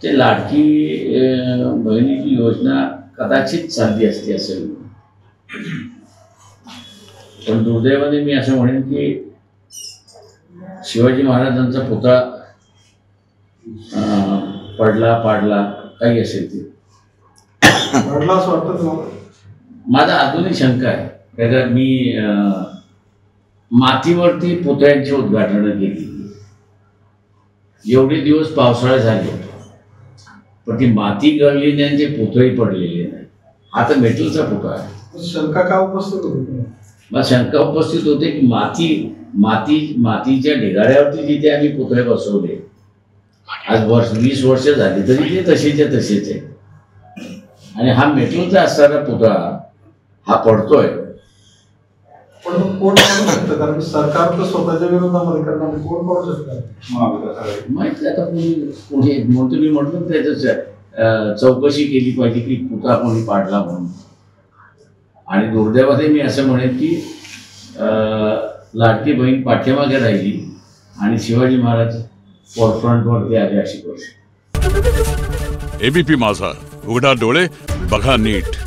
ते लाडकी बहिणीची योजना कदाचित चालली असती असेल, पण दुर्दैवाने मी असं म्हणेन की शिवाजी महाराजांचा पुतळा पाडला काही असेल ते पडला असं वाटतं तुम्हाला? माझा अजूनही शंका आहे, कारण मी मातीवरती पुतळ्यांची उद्घाटनं केली. एवढे दिवस पावसाळे झाले पण ती माती गळली नाही आणि ते पुतळे पडलेले नाही. हा तर मेटलचा पुतळा आहे. शंका का उपस्थित होती? मला शंका उपस्थित होते की मातीच्या ढिगाऱ्यावरती जिथे आम्ही पुतळे बसवले आज 20 वर्ष झाली तरी ते तसेच्या तसेच आहे. आणि हा मेटलचा असणारा पुतळा हा पडतोय. पण कोण करू शकतं? कारण सरकार तर स्वतःच्या विरोधामध्ये करणार, कोण करू शकतं? माहिती आता कोणी म्हणतो, मी म्हटलं त्याच चौकशी केली पाहिजे की पुतळा कोणी पाडला म्हणून. आणि दुर्दैवाने मी असं म्हणेन की लाडकी बहीण पाठीमागे राहिली आणि शिवाजी महाराज फोरफ्रंटवरती आले अशी गोष्ट. एबीपी माझा, उघडा डोळे बघा नीट.